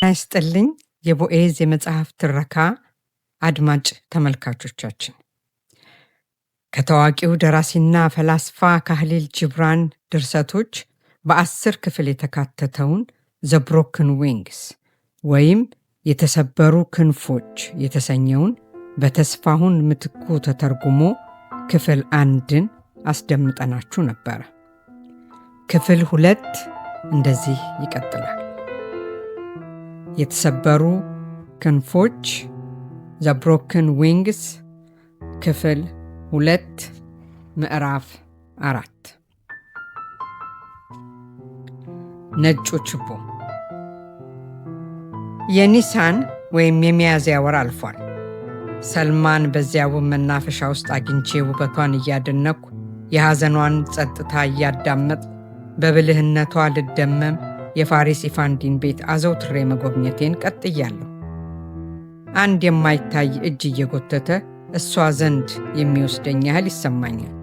ይስጥልኝ የቦኤዝ የመጽሐፍ ትረካ አድማጭ ተመልካቾቻችን፣ ከታዋቂው ደራሲና ፈላስፋ ካህሊል ጂብራን ድርሰቶች በ10 ክፍል የተካተተውን ዘ ብሮክን ዊንግስ ወይም የተሰበሩ ክንፎች የተሰኘውን በተስፋሁን ምትኩ ተተርጉሞ ክፍል 1ን አስደምጠናችሁ ነበር። ክፍል 2 እንደዚህ ይቀጥላል። የተሰበሩ ክንፎች ዘ ብሮክን ዊንግስ ክፍል 2 ምዕራፍ 4። ነጩ ችቦ። የኒሳን ወይም የሚያዝያ ወር አልፏል። ሰልማን በዚያው መናፈሻ ውስጥ አግኝቼ ውበቷን እያደነኩ የሐዘኗን ጸጥታ እያዳመጥ በብልህነቷ ልደመም የፋሪስ ኢፋንዲን ቤት አዘውትሬ መጎብኘቴን ቀጥያለሁ። አንድ የማይታይ እጅ እየጎተተ እሷ ዘንድ የሚወስደኝ ያህል ይሰማኛል።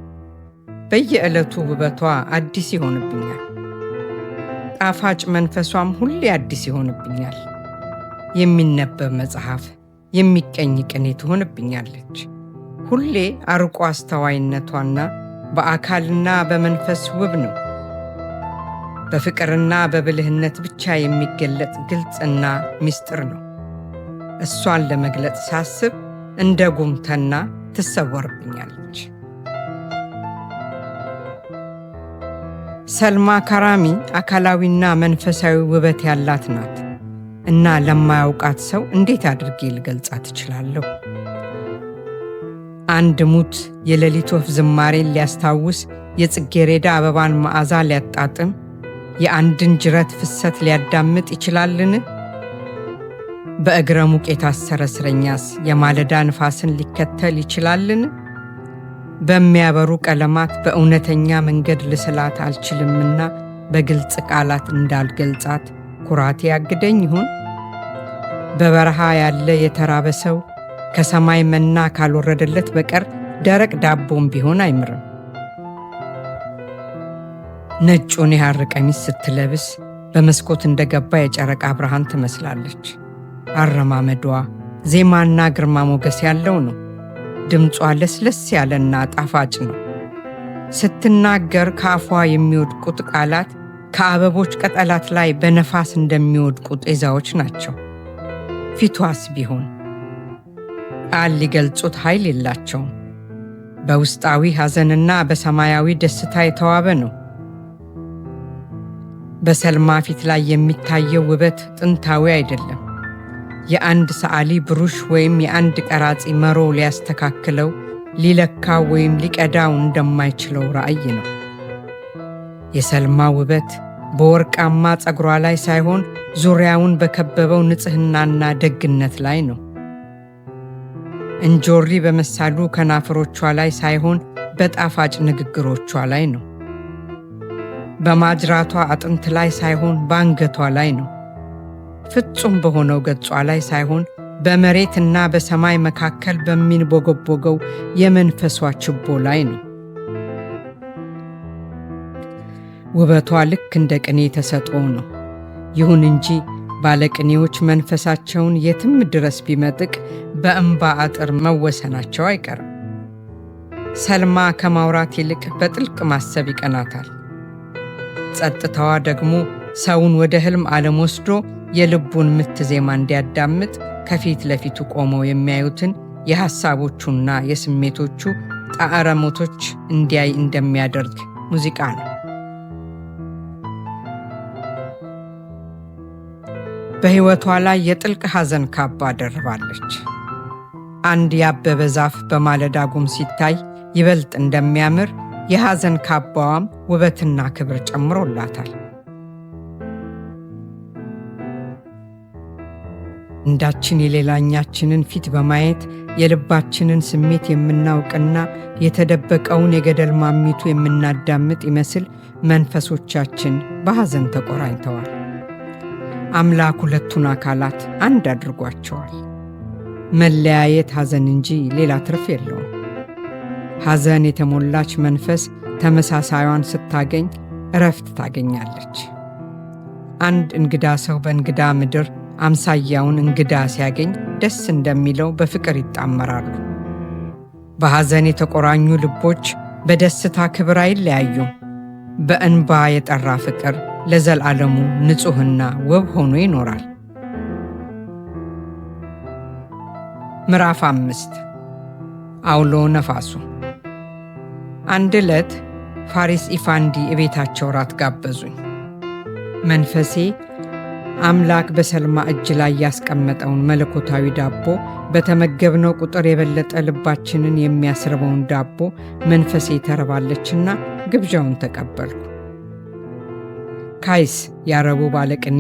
በየዕለቱ ውበቷ አዲስ ይሆንብኛል። ጣፋጭ መንፈሷም ሁሌ አዲስ ይሆንብኛል። የሚነበብ መጽሐፍ፣ የሚቀኝ ቅኔ ትሆንብኛለች። ሁሌ አርቆ አስተዋይነቷና በአካልና በመንፈስ ውብ ነው። በፍቅርና በብልህነት ብቻ የሚገለጥ ግልጽና ምስጢር ነው። እሷን ለመግለጽ ሳስብ እንደ ጉምተና ትሰወርብኛለች። ሰልማ ካራሚ አካላዊና መንፈሳዊ ውበት ያላት ናት እና ለማያውቃት ሰው እንዴት አድርጌ ልገልጻት እችላለሁ? አንድ ሙት የሌሊት ወፍ ዝማሬን ሊያስታውስ፣ የጽጌረዳ አበባን መዓዛ ሊያጣጥም፣ የአንድን ጅረት ፍሰት ሊያዳምጥ ይችላልን? በእግረ ሙቅ የታሰረ እስረኛስ የማለዳ ንፋስን ሊከተል ይችላልን? በሚያበሩ ቀለማት በእውነተኛ መንገድ ልስላት አልችልምና በግልጽ ቃላት እንዳልገልጻት ኩራቴ ያግደኝ ይሆን? በበረሃ ያለ የተራበ ሰው ከሰማይ መና ካልወረደለት በቀር ደረቅ ዳቦም ቢሆን አይምርም። ነጩን የሐር ቀሚስ ስትለብስ በመስኮት እንደገባ የጨረቃ ብርሃን ትመስላለች። አረማመዷ ዜማና ግርማ ሞገስ ያለው ነው። ድምጿ ለስለስ ያለና ጣፋጭ ነው። ስትናገር ከአፏ የሚወድቁት ቃላት ከአበቦች ቀጠላት ላይ በነፋስ እንደሚወድቁ ጤዛዎች ናቸው። ፊቷስ ቢሆን ቃል ሊገልጹት ኃይል የላቸውም። በውስጣዊ ሐዘንና በሰማያዊ ደስታ የተዋበ ነው። በሰልማ ፊት ላይ የሚታየው ውበት ጥንታዊ አይደለም። የአንድ ሰዓሊ ብሩሽ ወይም የአንድ ቀራጺ መሮ ሊያስተካክለው፣ ሊለካው ወይም ሊቀዳው እንደማይችለው ራእይ ነው። የሰልማ ውበት በወርቃማ ጸጉሯ ላይ ሳይሆን ዙሪያውን በከበበው ንጽህናና ደግነት ላይ ነው። እንጆሪ በመሳሉ ከናፍሮቿ ላይ ሳይሆን በጣፋጭ ንግግሮቿ ላይ ነው። በማጅራቷ አጥንት ላይ ሳይሆን በአንገቷ ላይ ነው። ፍጹም በሆነው ገጿ ላይ ሳይሆን በመሬትና በሰማይ መካከል በሚንቦገቦገው የመንፈሷ ችቦ ላይ ነው። ውበቷ ልክ እንደ ቅኔ ተሰጥኦ ነው። ይሁን እንጂ ባለቅኔዎች መንፈሳቸውን የትም ድረስ ቢመጥቅ በእንባ አጥር መወሰናቸው አይቀርም። ሰልማ ከማውራት ይልቅ በጥልቅ ማሰብ ይቀናታል። ጸጥታዋ ደግሞ ሰውን ወደ ህልም ዓለም ወስዶ የልቡን ምት ዜማ እንዲያዳምጥ ከፊት ለፊቱ ቆመው የሚያዩትን የሐሳቦቹና የስሜቶቹ ጣዕረ ሞቶች እንዲያይ እንደሚያደርግ ሙዚቃ ነው። በሕይወቷ ላይ የጥልቅ ሐዘን ካባ ደርባለች። አንድ ያበበ ዛፍ በማለዳ ጉም ሲታይ ይበልጥ እንደሚያምር የሐዘን ካባዋም ውበትና ክብር ጨምሮላታል። እንዳችን የሌላኛችንን ፊት በማየት የልባችንን ስሜት የምናውቅና የተደበቀውን የገደል ማሚቱ የምናዳምጥ ይመስል መንፈሶቻችን በሐዘን ተቆራኝተዋል። አምላክ ሁለቱን አካላት አንድ አድርጓቸዋል። መለያየት ሐዘን እንጂ ሌላ ትርፍ የለውም። ሐዘን የተሞላች መንፈስ ተመሳሳዩን ስታገኝ እረፍት ታገኛለች። አንድ እንግዳ ሰው በእንግዳ ምድር አምሳያውን እንግዳ ሲያገኝ ደስ እንደሚለው በፍቅር ይጣመራሉ። በሐዘን የተቆራኙ ልቦች በደስታ ክብር አይለያዩም። በእንባ የጠራ ፍቅር ለዘላለሙ ንጹሕና ውብ ሆኖ ይኖራል። ምዕራፍ 5 አውሎ ነፋሱ። አንድ ዕለት ፋሪስ ኢፋንዲ እቤታቸው ራት ጋበዙኝ። መንፈሴ አምላክ በሰልማ እጅ ላይ ያስቀመጠውን መለኮታዊ ዳቦ በተመገብነው ቁጥር የበለጠ ልባችንን የሚያስርበውን ዳቦ መንፈሴ ተረባለችና ግብዣውን ተቀበልኩ። ካይስ የአረቡ ባለቅኔ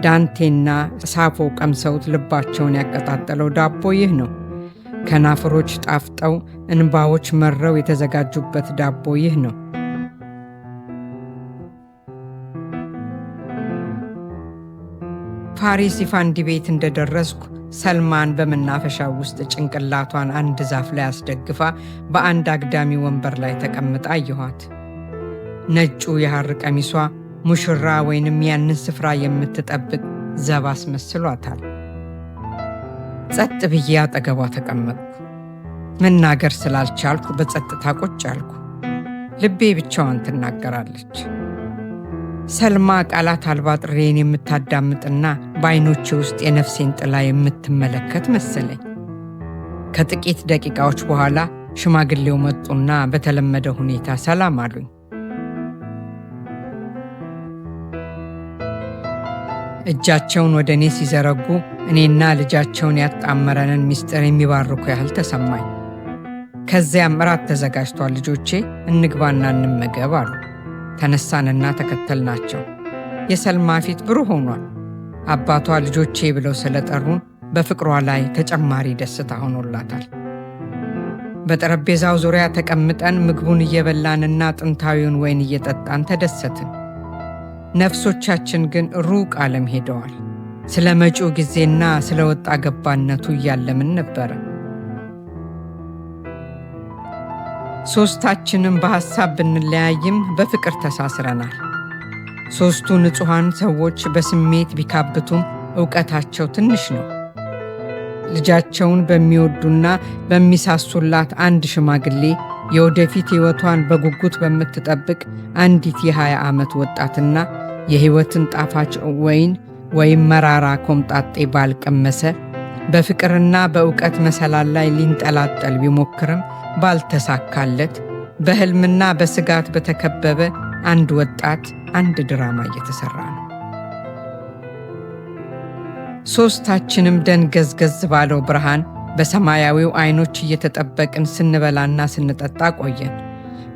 ዳንቴና ሳፎ ቀምሰውት ልባቸውን ያቀጣጠለው ዳቦ ይህ ነው። ከናፍሮች ጣፍጠው እንባዎች መረው የተዘጋጁበት ዳቦ ይህ ነው። ፋሪስ ኢፋንዲ ቤት እንደደረስኩ ሰልማን በመናፈሻው ውስጥ ጭንቅላቷን አንድ ዛፍ ላይ አስደግፋ በአንድ አግዳሚ ወንበር ላይ ተቀምጣ አየኋት። ነጩ የሐር ቀሚሷ ሙሽራ ወይንም ያንን ስፍራ የምትጠብቅ ዘብ አስመስሏታል። ጸጥ ብዬ አጠገቧ ተቀመጥኩ። መናገር ስላልቻልኩ በጸጥታ ቁጭ አልኩ። ልቤ ብቻዋን ትናገራለች። ሰልማ ቃላት አልባ ጥሬን የምታዳምጥና በዓይኖቼ ውስጥ የነፍሴን ጥላ የምትመለከት መሰለኝ። ከጥቂት ደቂቃዎች በኋላ ሽማግሌው መጡና በተለመደ ሁኔታ ሰላም አሉኝ። እጃቸውን ወደ እኔ ሲዘረጉ እኔና ልጃቸውን ያጣመረንን ምስጢር የሚባርኩ ያህል ተሰማኝ። ከዚያም እራት ተዘጋጅቷል ልጆቼ፣ እንግባና እንመገብ አሉ። ተነሳንና ተከተልናቸው። የሰልማ ፊት ብሩህ ሆኗል። አባቷ ልጆቼ ብለው ስለጠሩን በፍቅሯ ላይ ተጨማሪ ደስታ ሆኖላታል። በጠረጴዛው ዙሪያ ተቀምጠን ምግቡን እየበላንና ጥንታዊውን ወይን እየጠጣን ተደሰትን። ነፍሶቻችን ግን ሩቅ ዓለም ሄደዋል። ስለ መጪው ጊዜና ስለ ወጣ ገባነቱ እያለምን ነበረ። ሦስታችንም በሐሳብ ብንለያይም በፍቅር ተሳስረናል። ሦስቱ ንጹሐን ሰዎች በስሜት ቢካብቱም ዕውቀታቸው ትንሽ ነው። ልጃቸውን በሚወዱና በሚሳሱላት አንድ ሽማግሌ፣ የወደፊት ሕይወቷን በጉጉት በምትጠብቅ አንዲት የ20 ዓመት ወጣትና የሕይወትን ጣፋጭ ወይን ወይም መራራ ኮምጣጤ ባልቀመሰ በፍቅርና በዕውቀት መሰላል ላይ ሊንጠላጠል ቢሞክርም ባልተሳካለት በሕልምና በስጋት በተከበበ አንድ ወጣት አንድ ድራማ እየተሠራ ነው። ሦስታችንም ደንገዝገዝ ባለው ብርሃን በሰማያዊው ዓይኖች እየተጠበቅን ስንበላና ስንጠጣ ቆየን።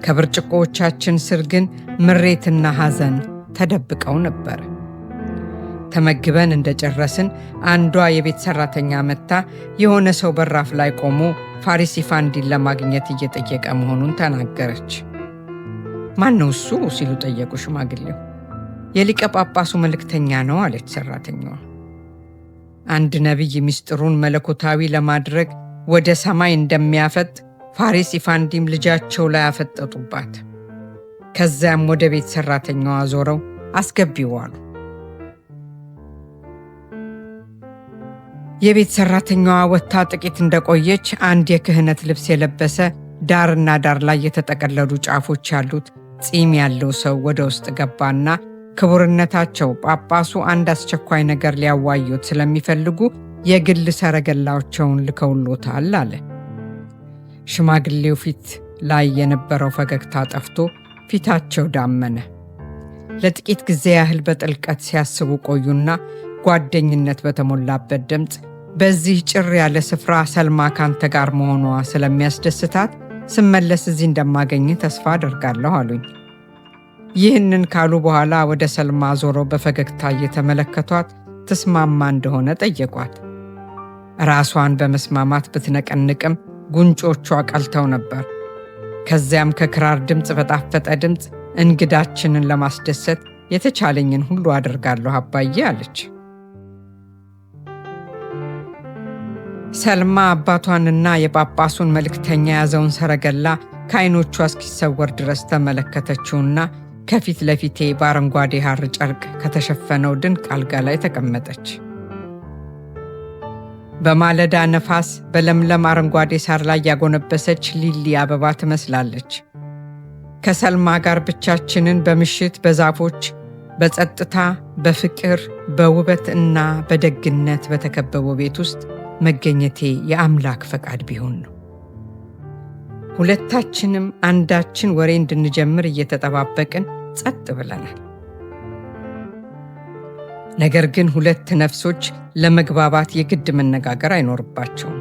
ከብርጭቆዎቻችን ስር ግን ምሬትና ሐዘን ተደብቀው ነበር። ተመግበን እንደጨረስን አንዷ የቤት ሠራተኛ መጥታ የሆነ ሰው በራፍ ላይ ቆሞ ፋሪስ ኢፋንዲን ለማግኘት እየጠየቀ መሆኑን ተናገረች። ማን ነው እሱ ሲሉ ጠየቁ ሽማግሌው። የሊቀ ጳጳሱ መልእክተኛ ነው አለች ሠራተኛዋ። አንድ ነቢይ ምስጢሩን መለኮታዊ ለማድረግ ወደ ሰማይ እንደሚያፈጥ ፋሪስ ኢፋንዲም ልጃቸው ላይ አፈጠጡባት። ከዚያም ወደ ቤት ሠራተኛዋ ዞረው አስገቢው አሉ። የቤት ሠራተኛዋ ወጥታ ጥቂት እንደቆየች አንድ የክህነት ልብስ የለበሰ ዳርና ዳር ላይ የተጠቀለሉ ጫፎች ያሉት ፂም ያለው ሰው ወደ ውስጥ ገባና ክቡርነታቸው ጳጳሱ አንድ አስቸኳይ ነገር ሊያዋዩት ስለሚፈልጉ የግል ሰረገላቸውን ልከውሎታል አለ። ሽማግሌው ፊት ላይ የነበረው ፈገግታ ጠፍቶ ፊታቸው ዳመነ። ለጥቂት ጊዜ ያህል በጥልቀት ሲያስቡ ቆዩና ጓደኝነት በተሞላበት ድምፅ በዚህ ጭር ያለ ስፍራ ሰልማ ካንተ ጋር መሆኗ ስለሚያስደስታት ስመለስ እዚህ እንደማገኝህ ተስፋ አደርጋለሁ አሉኝ። ይህንን ካሉ በኋላ ወደ ሰልማ ዞረው በፈገግታ እየተመለከቷት ትስማማ እንደሆነ ጠየቋት። ራሷን በመስማማት ብትነቀንቅም ጉንጮቿ ቀልተው ነበር። ከዚያም ከክራር ድምፅ በጣፈጠ ድምፅ እንግዳችንን ለማስደሰት የተቻለኝን ሁሉ አደርጋለሁ አባዬ አለች። ሰልማ አባቷንና የጳጳሱን መልእክተኛ የያዘውን ሰረገላ ከዓይኖቿ እስኪሰወር ድረስ ተመለከተችውና ከፊት ለፊቴ በአረንጓዴ ሐር ጨርቅ ከተሸፈነው ድንቅ አልጋ ላይ ተቀመጠች። በማለዳ ነፋስ በለምለም አረንጓዴ ሳር ላይ ያጎነበሰች ሊሊ አበባ ትመስላለች። ከሰልማ ጋር ብቻችንን በምሽት በዛፎች በጸጥታ በፍቅር በውበት እና በደግነት በተከበበው ቤት ውስጥ መገኘቴ የአምላክ ፈቃድ ቢሆን ነው። ሁለታችንም አንዳችን ወሬ እንድንጀምር እየተጠባበቅን ጸጥ ብለናል። ነገር ግን ሁለት ነፍሶች ለመግባባት የግድ መነጋገር አይኖርባቸውም።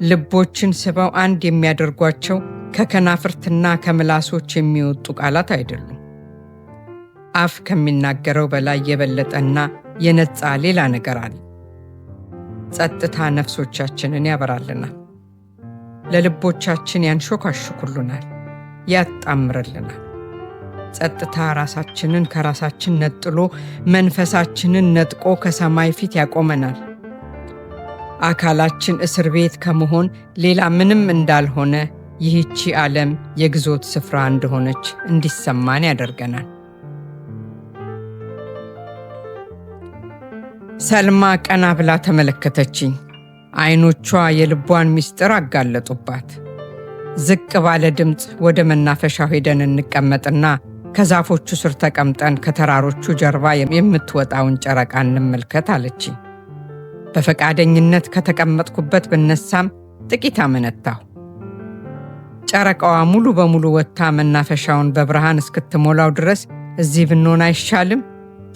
ልቦችን ስበው አንድ የሚያደርጓቸው ከከናፍርትና ከምላሶች የሚወጡ ቃላት አይደሉም። አፍ ከሚናገረው በላይ የበለጠና የነጻ ሌላ ነገር አለ። ጸጥታ ነፍሶቻችንን ያበራልናል፣ ለልቦቻችን ያንሾካሹኩልናል፣ ያጣምርልናል። ጸጥታ ራሳችንን ከራሳችን ነጥሎ መንፈሳችንን ነጥቆ ከሰማይ ፊት ያቆመናል። አካላችን እስር ቤት ከመሆን ሌላ ምንም እንዳልሆነ፣ ይህቺ ዓለም የግዞት ስፍራ እንደሆነች እንዲሰማን ያደርገናል። ሰልማ ቀና ብላ ተመለከተችኝ። አይኖቿ የልቧን ምስጢር አጋለጡባት። ዝቅ ባለ ድምፅ ወደ መናፈሻው ሄደን እንቀመጥና ከዛፎቹ ስር ተቀምጠን ከተራሮቹ ጀርባ የምትወጣውን ጨረቃ እንመልከት አለችኝ። በፈቃደኝነት ከተቀመጥኩበት ብነሳም ጥቂት አመነታሁ። ጨረቃዋ ሙሉ በሙሉ ወጥታ መናፈሻውን በብርሃን እስክትሞላው ድረስ እዚህ ብንሆን አይሻልም?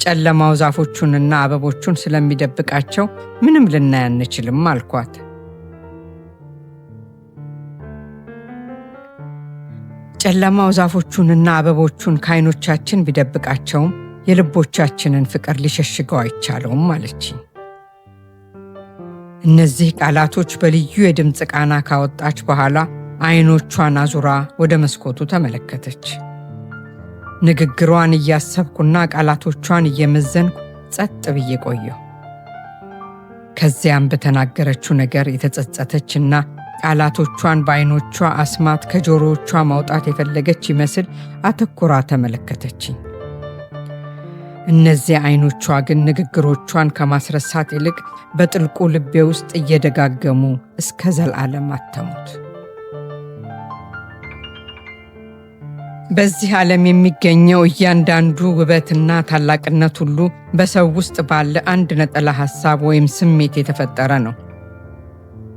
ጨለማው ዛፎቹንና አበቦቹን ስለሚደብቃቸው ምንም ልናይ አንችልም አልኳት። ጨለማው ዛፎቹንና አበቦቹን ከዓይኖቻችን ቢደብቃቸውም የልቦቻችንን ፍቅር ሊሸሽገው አይቻለውም አለችኝ። እነዚህ ቃላቶች በልዩ የድምፅ ቃና ካወጣች በኋላ ዓይኖቿን አዙራ ወደ መስኮቱ ተመለከተች። ንግግሯን እያሰብኩና ቃላቶቿን እየመዘንኩ ጸጥ ብዬ ቆየሁ። ከዚያም በተናገረችው ነገር የተጸጸተችና ቃላቶቿን በዓይኖቿ አስማት ከጆሮዎቿ ማውጣት የፈለገች ይመስል አተኩራ ተመለከተችኝ። እነዚያ ዓይኖቿ ግን ንግግሮቿን ከማስረሳት ይልቅ በጥልቁ ልቤ ውስጥ እየደጋገሙ እስከ ዘላለም አተሙት። በዚህ ዓለም የሚገኘው እያንዳንዱ ውበትና ታላቅነት ሁሉ በሰው ውስጥ ባለ አንድ ነጠላ ሐሳብ ወይም ስሜት የተፈጠረ ነው።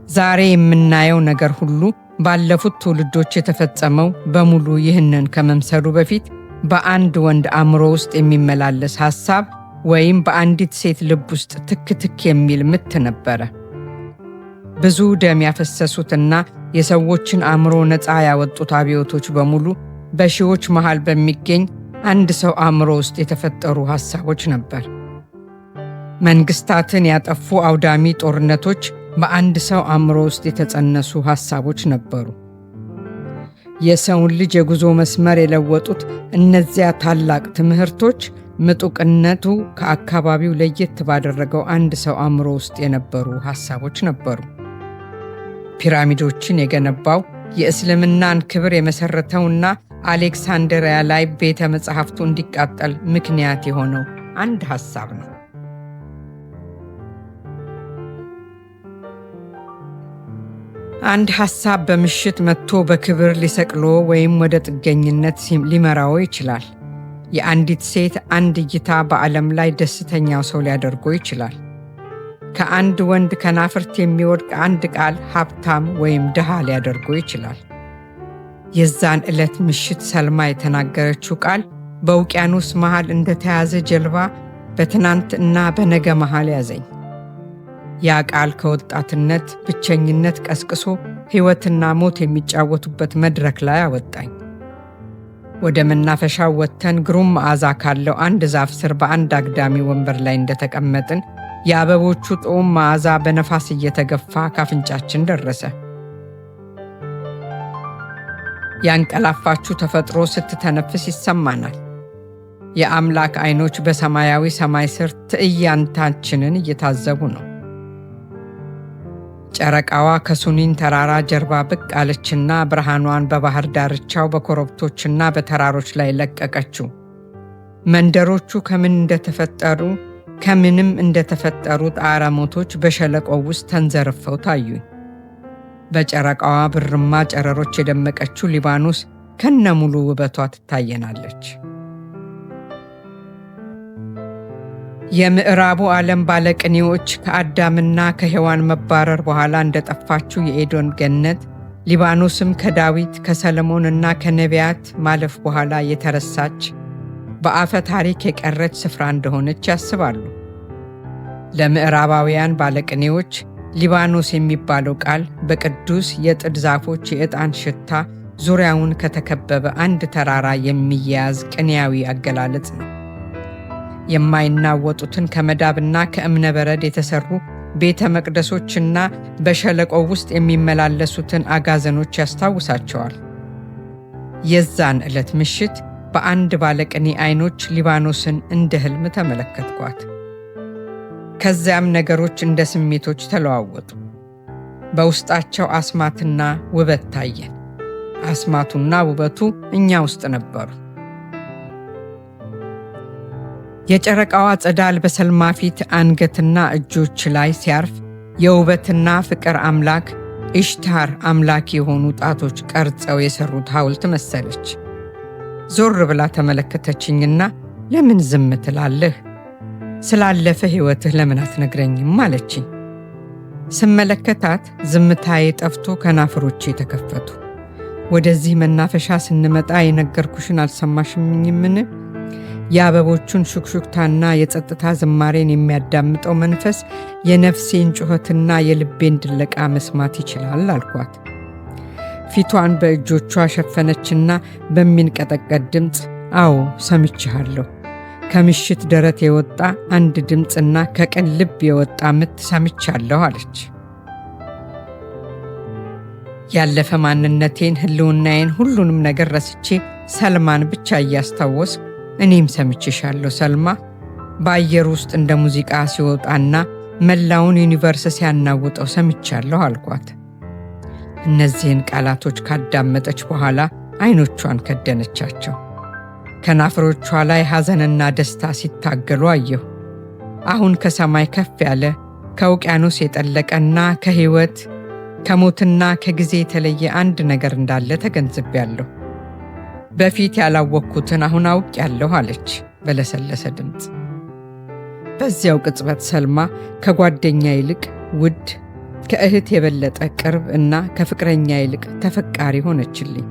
ዛሬ የምናየው ነገር ሁሉ ባለፉት ትውልዶች የተፈጸመው በሙሉ ይህንን ከመምሰሉ በፊት በአንድ ወንድ አእምሮ ውስጥ የሚመላለስ ሐሳብ ወይም በአንዲት ሴት ልብ ውስጥ ትክ የሚል ምት ነበረ። ብዙ ደም ያፈሰሱትና የሰዎችን አእምሮ ነፃ ያወጡት አብዮቶች በሙሉ በሺዎች መሃል በሚገኝ አንድ ሰው አእምሮ ውስጥ የተፈጠሩ ሐሳቦች ነበር። መንግስታትን ያጠፉ አውዳሚ ጦርነቶች በአንድ ሰው አእምሮ ውስጥ የተጸነሱ ሐሳቦች ነበሩ። የሰውን ልጅ የጉዞ መስመር የለወጡት እነዚያ ታላቅ ትምህርቶች ምጡቅነቱ ከአካባቢው ለየት ባደረገው አንድ ሰው አእምሮ ውስጥ የነበሩ ሐሳቦች ነበሩ። ፒራሚዶችን የገነባው የእስልምናን ክብር የመሰረተውና አሌክሳንድሪያ ላይ ቤተ መጻሕፍቱ እንዲቃጠል ምክንያት የሆነው አንድ ሐሳብ ነው። አንድ ሐሳብ በምሽት መጥቶ በክብር ሊሰቅሎ ወይም ወደ ጥገኝነት ሊመራው ይችላል። የአንዲት ሴት አንድ እይታ በዓለም ላይ ደስተኛው ሰው ሊያደርገው ይችላል። ከአንድ ወንድ ከናፍርት የሚወድቅ አንድ ቃል ሀብታም ወይም ድሃ ሊያደርገው ይችላል። የዛን ዕለት ምሽት ሰልማ የተናገረችው ቃል በውቅያኖስ መሃል እንደተያዘ ጀልባ በትናንት እና በነገ መሃል ያዘኝ። ያ ቃል ከወጣትነት ብቸኝነት ቀስቅሶ ሕይወትና ሞት የሚጫወቱበት መድረክ ላይ አወጣኝ። ወደ መናፈሻው ወጥተን ግሩም መዓዛ ካለው አንድ ዛፍ ስር በአንድ አግዳሚ ወንበር ላይ እንደተቀመጥን የአበቦቹ ጦም መዓዛ በነፋስ እየተገፋ ካፍንጫችን ደረሰ። ያንቀላፋችሁ ተፈጥሮ ስትተነፍስ ይሰማናል። የአምላክ ዓይኖች በሰማያዊ ሰማይ ስር ትዕይንታችንን እየታዘቡ ነው። ጨረቃዋ ከሱኒን ተራራ ጀርባ ብቅ አለችና ብርሃኗን በባህር ዳርቻው በኮረብቶችና በተራሮች ላይ ለቀቀችው። መንደሮቹ ከምን እንደተፈጠሩ ከምንም እንደተፈጠሩት አረሞቶች በሸለቆው ውስጥ ተንዘርፈው ታዩኝ። በጨረቃዋ ብርማ ጨረሮች የደመቀችው ሊባኖስ ከነሙሉ ውበቷ ትታየናለች። የምዕራቡ ዓለም ባለቅኔዎች ከአዳምና ከሔዋን መባረር በኋላ እንደጠፋችው የኤዶን ገነት ሊባኖስም ከዳዊት ከሰለሞንና ከነቢያት ማለፍ በኋላ የተረሳች በአፈ ታሪክ የቀረች ስፍራ እንደሆነች ያስባሉ። ለምዕራባውያን ባለቅኔዎች ሊባኖስ የሚባለው ቃል በቅዱስ የጥድ ዛፎች የዕጣን ሽታ ዙሪያውን ከተከበበ አንድ ተራራ የሚያያዝ ቅኔያዊ አገላለጽ ነው። የማይናወጡትን ከመዳብና ከእብነ በረድ የተሰሩ ቤተ መቅደሶችና በሸለቆው ውስጥ የሚመላለሱትን አጋዘኖች ያስታውሳቸዋል። የዛን ዕለት ምሽት በአንድ ባለቅኔ ዓይኖች ሊባኖስን እንደ ሕልም ተመለከትኳት። ከዚያም ነገሮች እንደ ስሜቶች ተለዋወጡ። በውስጣቸው አስማትና ውበት ታየን። አስማቱና ውበቱ እኛ ውስጥ ነበሩ። የጨረቃዋ ፀዳል በሰልማ ፊት አንገትና እጆች ላይ ሲያርፍ የውበትና ፍቅር አምላክ ኢሽታር አምላክ የሆኑ ጣቶች ቀርጸው የሰሩት ሐውልት መሰለች። ዞር ብላ ተመለከተችኝና ለምን ዝም ትላለህ? ስላለፈ ሕይወትህ ለምን አትነግረኝም አለችኝ። ስመለከታት ዝምታዬ ጠፍቶ ከናፍሮቼ ተከፈቱ። ወደዚህ መናፈሻ ስንመጣ የነገርኩሽን አልሰማሽምኝምን? የአበቦቹን ሹክሹክታና የጸጥታ ዝማሬን የሚያዳምጠው መንፈስ የነፍሴን ጩኸትና የልቤን ድለቃ መስማት ይችላል አልኳት። ፊቷን በእጆቿ ሸፈነችና በሚንቀጠቀጥ ድምፅ አዎ ሰምቼሃለሁ፣ ከምሽት ደረት የወጣ አንድ ድምፅና ከቅን ልብ የወጣ ምት ሰምቻለሁ አለች። ያለፈ ማንነቴን፣ ህልውናዬን፣ ሁሉንም ነገር ረስቼ ሰልማን ብቻ እያስታወስኩ እኔም ሰምቼሻለሁ ሰልማ፣ በአየር ውስጥ እንደ ሙዚቃ ሲወጣና መላውን ዩኒቨርስ ሲያናውጠው ሰምቻለሁ አልኳት። እነዚህን ቃላቶች ካዳመጠች በኋላ ዓይኖቿን ከደነቻቸው። ከናፍሮቿ ላይ ሐዘንና ደስታ ሲታገሉ አየሁ። አሁን ከሰማይ ከፍ ያለ ከውቅያኖስ የጠለቀና ከሕይወት ከሞትና ከጊዜ የተለየ አንድ ነገር እንዳለ ተገንዝቤያለሁ። በፊት ያላወቅኩትን አሁን አውቄያለሁ አለች በለሰለሰ ድምፅ። በዚያው ቅጽበት ሰልማ ከጓደኛ ይልቅ ውድ፣ ከእህት የበለጠ ቅርብ እና ከፍቅረኛ ይልቅ ተፈቃሪ ሆነችልኝ።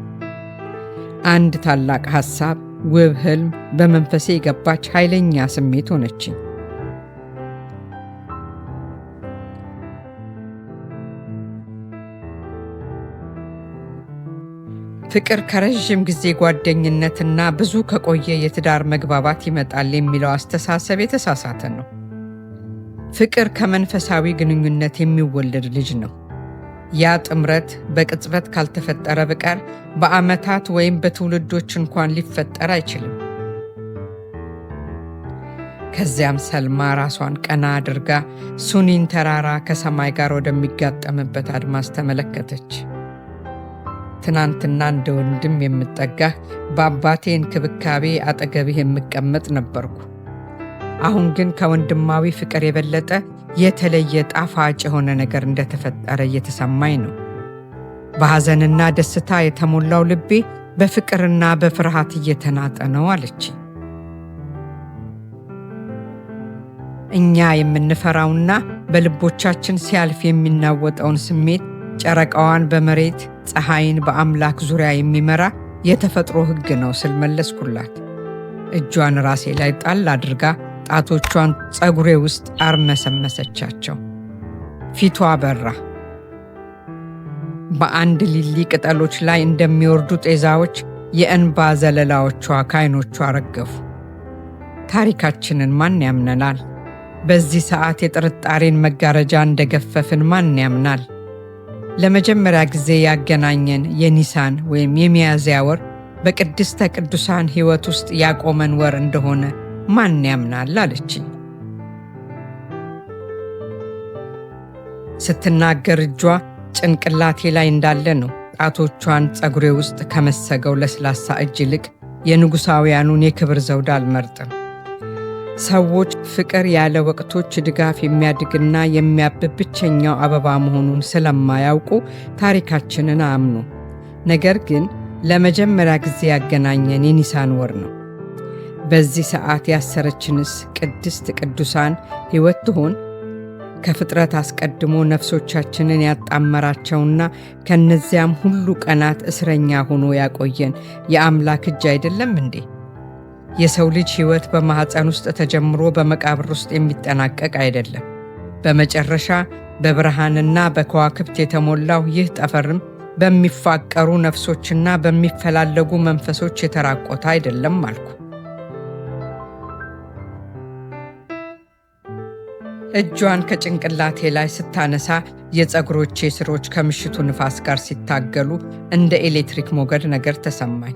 አንድ ታላቅ ሐሳብ፣ ውብ ህልም በመንፈሴ የገባች ኃይለኛ ስሜት ሆነችኝ። ፍቅር ከረዥም ጊዜ ጓደኝነትና ብዙ ከቆየ የትዳር መግባባት ይመጣል የሚለው አስተሳሰብ የተሳሳተ ነው። ፍቅር ከመንፈሳዊ ግንኙነት የሚወለድ ልጅ ነው። ያ ጥምረት በቅጽበት ካልተፈጠረ በቀር በዓመታት ወይም በትውልዶች እንኳን ሊፈጠር አይችልም። ከዚያም ሰልማ ራሷን ቀና አድርጋ ሱኒን ተራራ ከሰማይ ጋር ወደሚጋጠምበት አድማስ ተመለከተች። ትናንትና እንደ ወንድም የምጠጋህ፣ በአባቴ እንክብካቤ አጠገብህ የምቀመጥ ነበርኩ። አሁን ግን ከወንድማዊ ፍቅር የበለጠ የተለየ ጣፋጭ የሆነ ነገር እንደተፈጠረ እየተሰማኝ ነው። በሐዘንና ደስታ የተሞላው ልቤ በፍቅርና በፍርሃት እየተናጠ ነው አለች። እኛ የምንፈራውና በልቦቻችን ሲያልፍ የሚናወጠውን ስሜት ጨረቃዋን በመሬት ፀሐይን በአምላክ ዙሪያ የሚመራ የተፈጥሮ ሕግ ነው ስል መለስኩላት። እጇን ራሴ ላይ ጣል አድርጋ ጣቶቿን ፀጉሬ ውስጥ አርመሰመሰቻቸው። ፊቷ በራ። በአንድ ሊሊ ቅጠሎች ላይ እንደሚወርዱ ጤዛዎች የእንባ ዘለላዎቿ ከዓይኖቿ ረገፉ። ታሪካችንን ማን ያምነናል? በዚህ ሰዓት የጥርጣሬን መጋረጃ እንደገፈፍን ማን ያምናል? ለመጀመሪያ ጊዜ ያገናኘን የኒሳን ወይም የሚያዝያ ወር በቅድስተ ቅዱሳን ሕይወት ውስጥ ያቆመን ወር እንደሆነ ማን ያምናል አለችኝ። ስትናገር እጇ ጭንቅላቴ ላይ እንዳለ ነው። ጣቶቿን ፀጉሬ ውስጥ ከመሰገው ለስላሳ እጅ ይልቅ የንጉሳውያኑን የክብር ዘውድ አልመርጥም። ሰዎች ፍቅር ያለ ወቅቶች ድጋፍ የሚያድግና የሚያብብ ብቸኛው አበባ መሆኑን ስለማያውቁ ታሪካችንን አያምኑ። ነገር ግን ለመጀመሪያ ጊዜ ያገናኘን የኒሳን ወር ነው። በዚህ ሰዓት ያሰረችንስ ቅድስት ቅዱሳን ሕይወት ትሆን? ከፍጥረት አስቀድሞ ነፍሶቻችንን ያጣመራቸውና ከነዚያም ሁሉ ቀናት እስረኛ ሆኖ ያቆየን የአምላክ እጅ አይደለም እንዴ? የሰው ልጅ ሕይወት በማኅፀን ውስጥ ተጀምሮ በመቃብር ውስጥ የሚጠናቀቅ አይደለም። በመጨረሻ በብርሃንና በከዋክብት የተሞላው ይህ ጠፈርም በሚፋቀሩ ነፍሶችና በሚፈላለጉ መንፈሶች የተራቆተ አይደለም አልኩ። እጇን ከጭንቅላቴ ላይ ስታነሳ የፀጉሮቼ ስሮች ከምሽቱ ንፋስ ጋር ሲታገሉ እንደ ኤሌክትሪክ ሞገድ ነገር ተሰማኝ።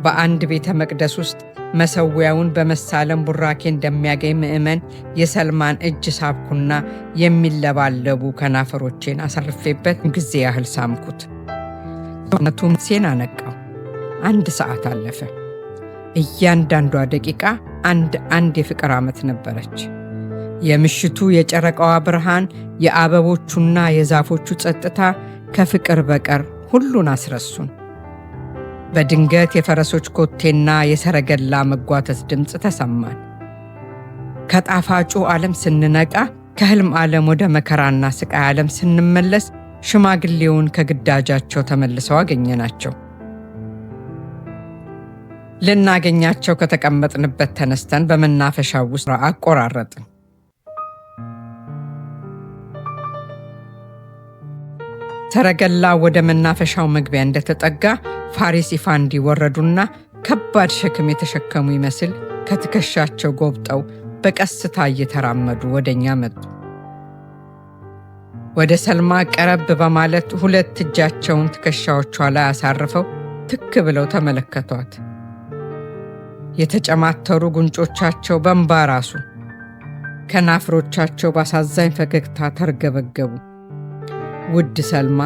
በአንድ ቤተ መቅደስ ውስጥ መሠዊያውን በመሳለም ቡራኬ እንደሚያገኝ ምዕመን የሰልማን እጅ ሳብኩና የሚለባለቡ ከናፈሮቼን አሳርፌበት ጊዜ ያህል ሳምኩት። ሰውነቱም ሴን አነቃው። 1 ሰዓት አለፈ። እያንዳንዷ ደቂቃ አንድ የፍቅር ዓመት ነበረች። የምሽቱ የጨረቃዋ ብርሃን፣ የአበቦቹና የዛፎቹ ጸጥታ ከፍቅር በቀር ሁሉን አስረሱን። በድንገት የፈረሶች ኮቴና የሰረገላ መጓተት ድምፅ ተሰማን። ከጣፋጩ ዓለም ስንነቃ፣ ከሕልም ዓለም ወደ መከራና ስቃይ ዓለም ስንመለስ ሽማግሌውን ከግዳጃቸው ተመልሰው አገኘናቸው። ልናገኛቸው ከተቀመጥንበት ተነስተን በመናፈሻው ውስጥ አቆራረጥን። ሰረገላ ወደ መናፈሻው መግቢያ እንደተጠጋ ፋሪስ ኢፋንዲ ወረዱና ከባድ ሸክም የተሸከሙ ይመስል ከትከሻቸው ጎብጠው በቀስታ እየተራመዱ ወደኛ መጡ። ወደ ሰልማ ቀረብ በማለት 2 እጃቸውን ትከሻዎቿ ላይ አሳርፈው ትክ ብለው ተመለከቷት። የተጨማተሩ ጉንጮቻቸው በእንባ ራሱ፣ ከናፍሮቻቸው ባሳዛኝ ፈገግታ ተርገበገቡ። ውድ ሰልማ፣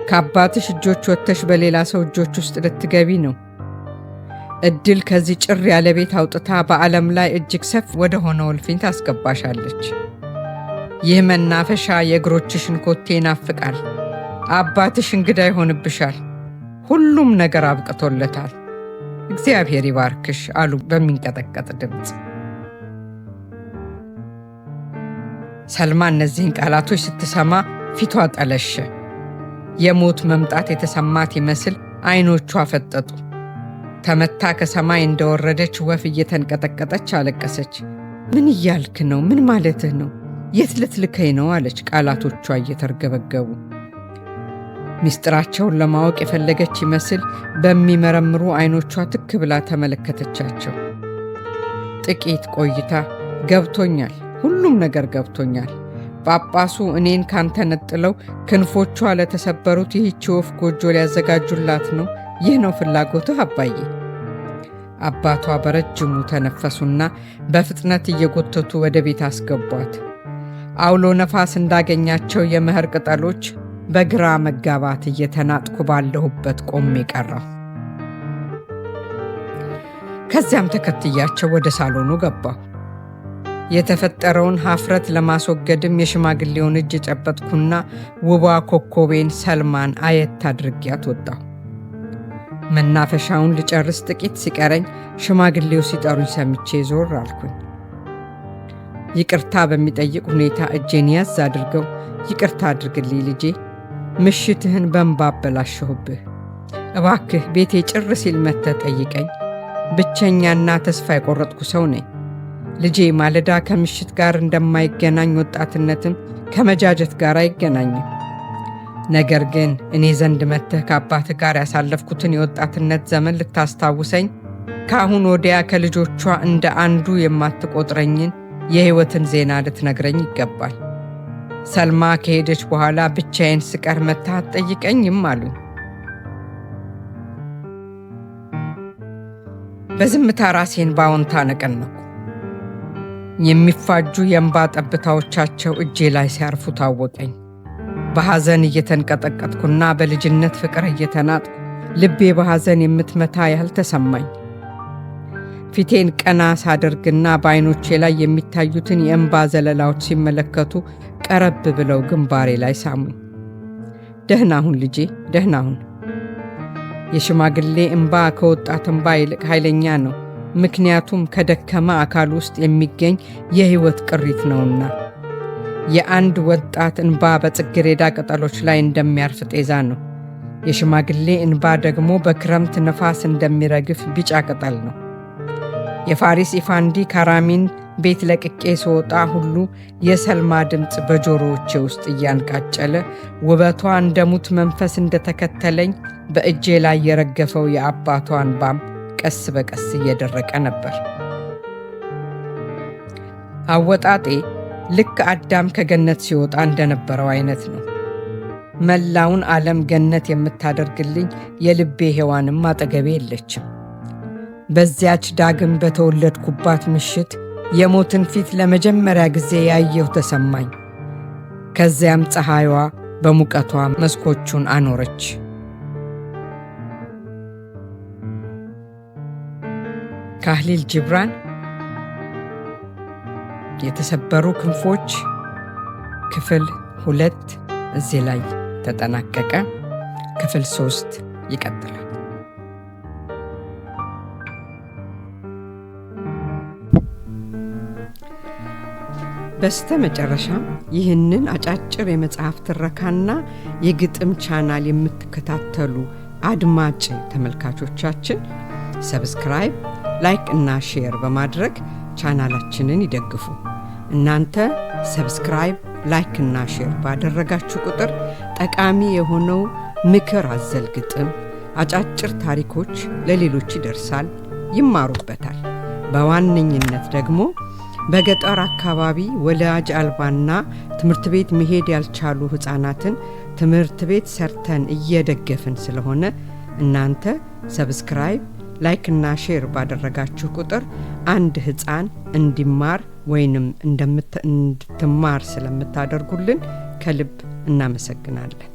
ከአባትሽ እጆች ወጥተሽ በሌላ ሰው እጆች ውስጥ ልትገቢ ነው። እድል ከዚህ ጭር ያለ ቤት አውጥታ በዓለም ላይ እጅግ ሰፊ ወደ ሆነው እልፍኝ ታስገባሻለች። ይህ መናፈሻ የእግሮችሽን ኮቴ ይናፍቃል። አባትሽ እንግዳ ይሆንብሻል። ሁሉም ነገር አብቅቶለታል። እግዚአብሔር ይባርክሽ አሉ በሚንቀጠቀጥ ድምፅ። ሰልማ እነዚህን ቃላቶች ስትሰማ ፊቷ ጠለሸ። የሞት መምጣት የተሰማት ይመስል ዓይኖቿ ፈጠጡ። ተመታ ከሰማይ እንደወረደች ወፍ እየተንቀጠቀጠች አለቀሰች። ምን እያልክ ነው? ምን ማለትህ ነው? የት ልትልከኝ ነው? አለች ቃላቶቿ እየተርገበገቡ። ምስጢራቸውን ለማወቅ የፈለገች ይመስል በሚመረምሩ ዓይኖቿ ትክ ብላ ተመለከተቻቸው። ጥቂት ቆይታ ገብቶኛል፣ ሁሉም ነገር ገብቶኛል። ጳጳሱ እኔን ካንተ ነጥለው ክንፎቿ ለተሰበሩት ይህች ወፍ ጎጆ ሊያዘጋጁላት ነው። ይህ ነው ፍላጎትህ አባዬ? አባቷ በረጅሙ ተነፈሱና በፍጥነት እየጎተቱ ወደ ቤት አስገቧት። አውሎ ነፋስ እንዳገኛቸው የመኸር ቅጠሎች በግራ መጋባት እየተናጥኩ ባለሁበት ቆሜ ቀረሁ። ከዚያም ተከትያቸው ወደ ሳሎኑ ገባሁ። የተፈጠረውን ሀፍረት ለማስወገድም የሽማግሌውን እጅ ጨበጥኩና ውቧ ኮከቤን ሰልማን አየት አድርጊያት ወጣሁ። መናፈሻውን ልጨርስ ጥቂት ሲቀረኝ ሽማግሌው ሲጠሩኝ ሰምቼ ዞር አልኩኝ። ይቅርታ በሚጠይቅ ሁኔታ እጄን ያዝ አድርገው ይቅርታ አድርግልኝ ልጄ፣ ምሽትህን በእንባ አበላሸሁብህ። እባክህ ቤቴ ጭር ሲል መጥተህ ጠይቀኝ። ብቸኛና ተስፋ የቆረጥኩ ሰው ነኝ ልጄ። ማለዳ ከምሽት ጋር እንደማይገናኝ ወጣትነትም ከመጃጀት ጋር አይገናኝም። ነገር ግን እኔ ዘንድ መጥተህ ከአባትህ ጋር ያሳለፍኩትን የወጣትነት ዘመን ልታስታውሰኝ፣ ከአሁን ወዲያ ከልጆቿ እንደ አንዱ የማትቆጥረኝን የሕይወትን ዜና ልትነግረኝ ይገባል። ሰልማ ከሄደች በኋላ ብቻዬን ስቀር መጥተህ አትጠይቀኝም አሉኝ። በዝምታ ራሴን በአዎንታ ነቀነኩ። የሚፋጁ የእንባ ጠብታዎቻቸው እጄ ላይ ሲያርፉ ታወቀኝ። በሐዘን እየተንቀጠቀጥኩና በልጅነት ፍቅር እየተናጥኩ ልቤ በሐዘን የምትመታ ያህል ተሰማኝ። ፊቴን ቀና ሳደርግና በዓይኖቼ ላይ የሚታዩትን የእንባ ዘለላዎች ሲመለከቱ ቀረብ ብለው ግንባሬ ላይ ሳሙኝ። ደህና ሁን ልጄ፣ ደህና ሁን። የሽማግሌ እንባ ከወጣት እንባ ይልቅ ኃይለኛ ነው። ምክንያቱም ከደከመ አካል ውስጥ የሚገኝ የሕይወት ቅሪት ነውና። የአንድ ወጣት እንባ በጽጌረዳ ቅጠሎች ላይ እንደሚያርፍ ጤዛ ነው። የሽማግሌ እንባ ደግሞ በክረምት ነፋስ እንደሚረግፍ ቢጫ ቅጠል ነው። የፋሪስ ኢፋንዲ ካራሚን ቤት ለቅቄ ስወጣ ሁሉ የሰልማ ድምፅ በጆሮዎቼ ውስጥ እያንቃጨለ ውበቷ እንደ ሙት መንፈስ እንደተከተለኝ በእጄ ላይ የረገፈው የአባቷ እንባም ቀስ በቀስ እየደረቀ ነበር። አወጣጤ ልክ አዳም ከገነት ሲወጣ እንደነበረው አይነት ነው። መላውን ዓለም ገነት የምታደርግልኝ የልቤ ሔዋንም አጠገቤ የለችም። በዚያች ዳግም በተወለድኩባት ምሽት የሞትን ፊት ለመጀመሪያ ጊዜ ያየሁ ተሰማኝ። ከዚያም ፀሐይዋ በሙቀቷ መስኮቹን አኖረች። ካህሊል ጂብራን የተሰበሩ ክንፎች ክፍል 2 እዚህ ላይ ተጠናቀቀ። ክፍል 3 ይቀጥላል። በስተ መጨረሻ ይህንን አጫጭር የመጽሐፍ ትረካና የግጥም ቻናል የምትከታተሉ አድማጭ ተመልካቾቻችን ሰብስክራይብ፣ ላይክ እና ሼር በማድረግ ቻናላችንን ይደግፉ። እናንተ ሰብስክራይብ፣ ላይክ እና ሼር ባደረጋችሁ ቁጥር ጠቃሚ የሆነው ምክር አዘል ግጥም፣ አጫጭር ታሪኮች ለሌሎች ይደርሳል፣ ይማሩበታል። በዋነኝነት ደግሞ በገጠር አካባቢ ወላጅ አልባና ትምህርት ቤት መሄድ ያልቻሉ ሕፃናትን ትምህርት ቤት ሰርተን እየደገፍን ስለሆነ እናንተ ሰብስክራይብ፣ ላይክ እና ሼር ባደረጋችሁ ቁጥር አንድ ሕፃን እንዲማር ወይንም እንድትማር ስለምታደርጉልን ከልብ እናመሰግናለን።